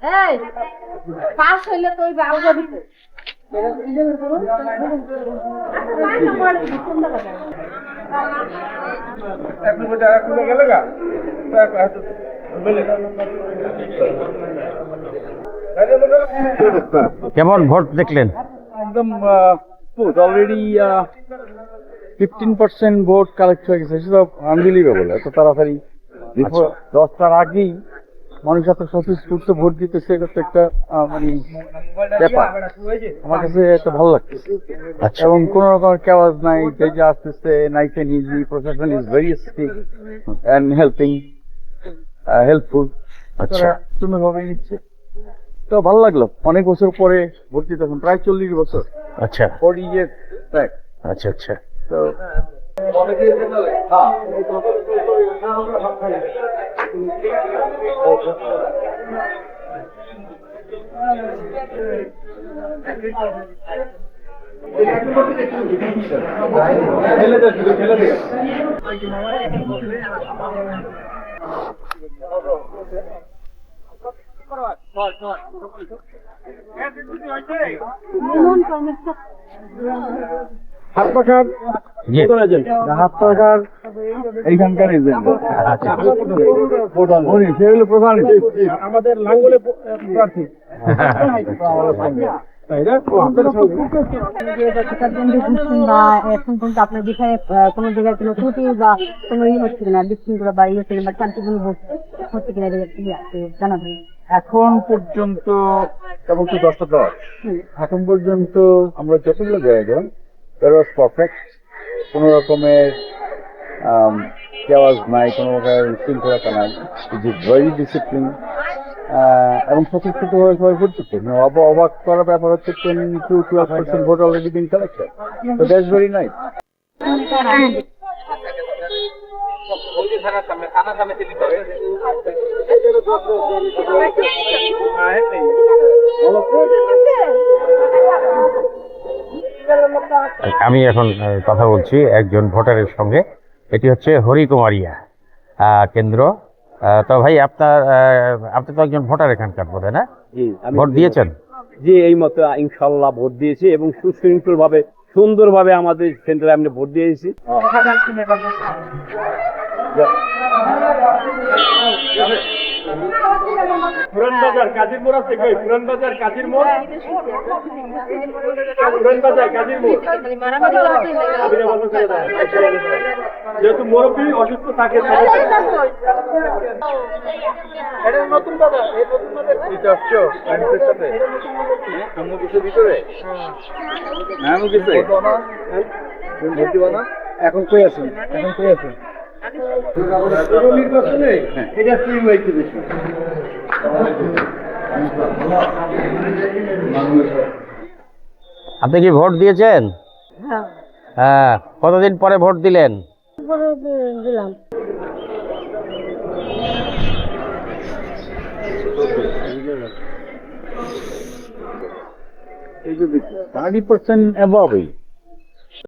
এই পাস হইলে তো ওই বাবু যাবি তো। কেমন ভোট দেখলেন? একদম অলরেডি 15% ভোট কালেক্ট হয়ে গেছে, সেটা আনবিলিভেবল। এত তাড়াতাড়ি 10টার আগেই মানুষ এত স্বতঃস্ফূর্ত ভোট দিতেছে, এটা তো একটা মানে ব্যাপার। আমার কাছে এটা ভালো লাগছে। এবং কোন রকম কেওয়াজ নাই, যে যে আসতেছে নাইস এন্ড ইজি। প্রশাসন is very strict and helpful. আচ্ছা। সুন্দরভাবে নিচ্ছে, তো ভালো লাগলো। অনেক বছর পরে ভোট দিতে, এখন প্রায় 40 বছর, আচ্ছা 40 years back. আচ্ছা আচ্ছা। তো হাত পাখার জি। হাত পাখার এইখানকার এজেন্ট সে হলো প্রধান আমাদের লাঙ্গলে প্রার্থী। এখন পর্যন্ত আপনার বিষয়ে কোনো জায়গায় কোনো ত্রুটি বা কোনো হচ্ছে কিনা, বিশৃঙ্খলা বা ইয়ে বা শান্তিপূর্ণ হচ্ছে কিনা জানাবেন। এখন পর্যন্ত কেবল তো 10 এখন পর্যন্ত আমরা যতগুলো জায়গা পারফেক্ট, কোনো রকমের কেওয়াজ নাই, কোনো রকমের শৃঙ্খলতা নাই। ইট ইজ ভেরি ডিসিপ্লিন এবং স্বতঃস্ফূর্ত হয়ে সবাই ভোট দিচ্ছে। অবাক করার ব্যাপার হচ্ছে 10 to 12% vote already being collected, so that's very nice. আমি এখন কথা বলছি একজন ভোটারের সঙ্গে। এটি হচ্ছে হরিকুমারিয়া কেন্দ্র। তো ভাই আপনি তো একজন ভোটার এখানকার, বোধ হয় না? জি, ভোট দিয়েছেন? জি, এই মতো ইনশাল্লাহ ভোট দিয়েছি এবং সুশৃঙ্খল ভাবে সুন্দরভাবে আমাদের সেন্টারে আমরা ভোট দিয়েছি। পুরান বাজার কাজীর মোড় আছে, পুরান বাজার কাজীর মোড়, পুরান বাজার কাজীর মোড়। যেহেতু মুরব্বী অসুস্থ থাকে, নতুন বাজার, এই নতুন বাজার সাথে ভিতরে এখন কই আছেন? নির্বাচনে এটা ফ্রি হয়েছে বেশি। আপনি কি ভোট দিয়েছেন? হ্যাঁ। কতদিন পরে ভোট দিলেন? দিলাম। 30% above.